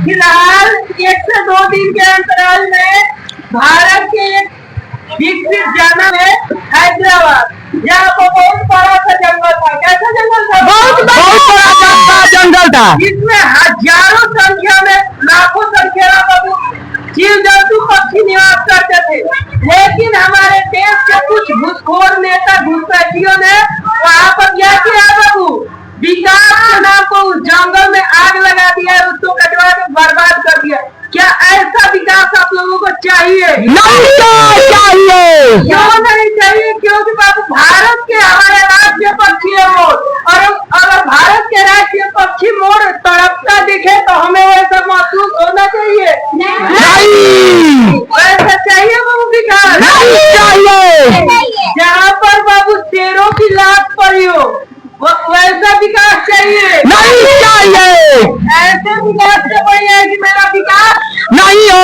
फिलहाल 1 से 2 दिन के अंतराल में भारत के एक विकसित जगह है हैदराबाद, यहाँ पर बहुत बड़ा सा जंगल था। कैसा जंगल था? बहुत बड़ा जंगल था। इसमें हजारों संख्या में, लाखों संख्या में जीव जंतु पक्षी निवास करते थे। लेकिन हमारे देश के कुछ घुसखोर नेता घुसपैठियों ने वहाँ पर क्या किया बाबू? विकास के नाम को उस जंगल में आग लगा दिया, उसको कटवा के बर्बाद कर दिया। क्या ऐसा विकास आप लोगों को चाहिए? नहीं चाहिए। क्यों नहीं चाहिए? क्योंकि बाबू भारत के हमारे राष्ट्रीय पक्षी है मोर, और अगर भारत के राष्ट्रीय पक्षी मोर तड़पता दिखे तो हमें वैसा महसूस होना चाहिए। नहीं वैसा चाहिए बाबू विकास? नहीं चाहिए। जहाँ पर बाबू शेरों की लाश पड़ी हो वैसा विकास चाहिए? नहीं चाहिए। ऐसे विकास से बढ़िया है कि मेरा विकास नहीं हो।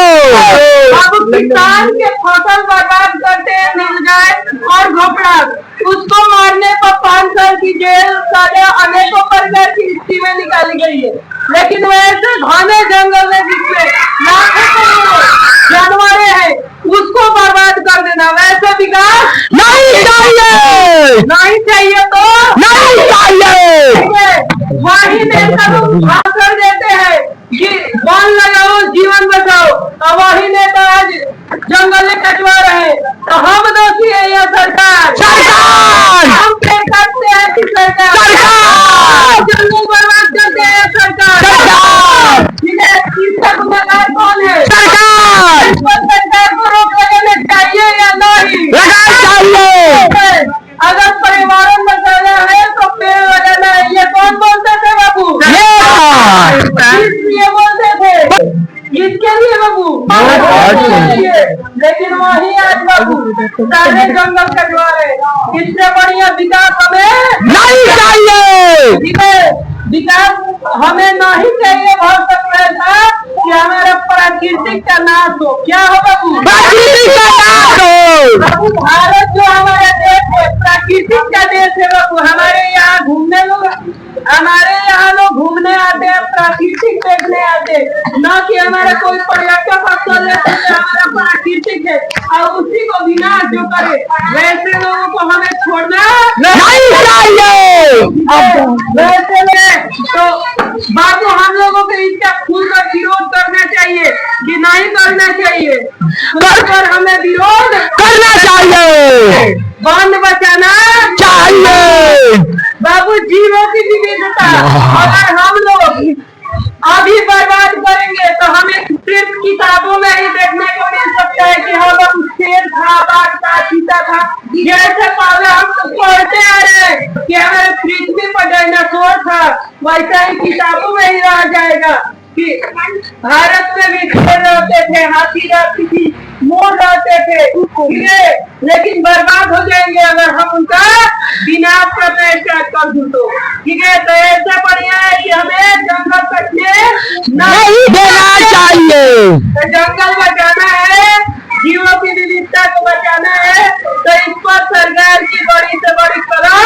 अब किसान के फसल बर्बाद करते हैं निर्जायज और घोपड़ास, उसको मारने पर 5 साल की जेल सजा अनेकों प्रकार की स्कीमें निकाली गई है। लेकिन वैसे घने जंगल में जिसमें लाखों करोड़ों जानवर हैं उसको बर्बाद कर देना, वैसे विकास नहीं चाहिए। नहीं चाहिए तो नहीं चाहिए। वही नेता लोग भाषण देते हैं कि वन लगाओ जीवन बचाओ, और वही नेता आज जंगल में कटवा रहे। तो हम दोषी है यह सरकार। हम पे करते हैं कि सरकार जंगल बर्बाद करते हैं सरकार। ठीक है, इसका गुनाहगार कौन है? सरकार। इस पर सरकार को रोक लगाना चाहिए या नहीं? लगाना चाहिए। अगर पर्यावरण बचाना है तो पेड़ लगाना है, ये कौन बोलते थे बाबू? इसलिए बोलते थे, इसके लिए बाबू। लेकिन वही आज बाबू सारे जंगल कटवा रहे। इससे बढ़िया विकास हमें नहीं चाहिए। ठीक है, विकास हमें नहीं चाहिए। बहुत सकता है कि हमारा प्राकृतिक का नाश हो। क्या हो बाबू? प्राकृतिक का नाश हो। बाबू भारत जो हमारा देश है प्राकृतिक का देश है बाबू। हमारे यहाँ लोग घूमने आते हैं, प्राकृतिक देखने आते हैं, न कि हमारा कोई पर्यटक स्थल है हमारा प्राकृतिक है और उसी को विनाश जो करे, वैसे लोगों को हमें छोड़ना नहीं चाहिए। वैसे में तो बाबू हम लोगों को इसका खुलकर विरोध करना चाहिए कि नहीं करना चाहिए? खुलकर हमें विरोध करना चाहिए। वन बचाना चाहिए। बाबू जीवों की विविधता अगर हम लोग अभी बर्बाद करेंगे तो हमें सिर्फ किताबों में ही देखने को मिल सकता है कि हाँ बाबू शेर था, बाघ था, चीता था, जैसे पहले हम पढ़ते आ रहे हैं कि हमारे पृथ्वी पर डायनासोर था, वैसा ही किताबों में ही रह जाएगा कि भारत में भी शेर रहते थे, हाथी रहती थी, मोर रहते थे, ठीक है, लेकिन बर्बाद हो जाएंगे अगर हम उनका बिना प्रोटेस्ट कर दूं तो। ठीक है, तो ऐसा बढ़िया है कि हमें जंगल कटने नहीं देना चाहिए। तो जंगल बचाना है, जीवों की विविधता को बचाना है, तो इस पर सरकार की बड़ी से बड़ी कदम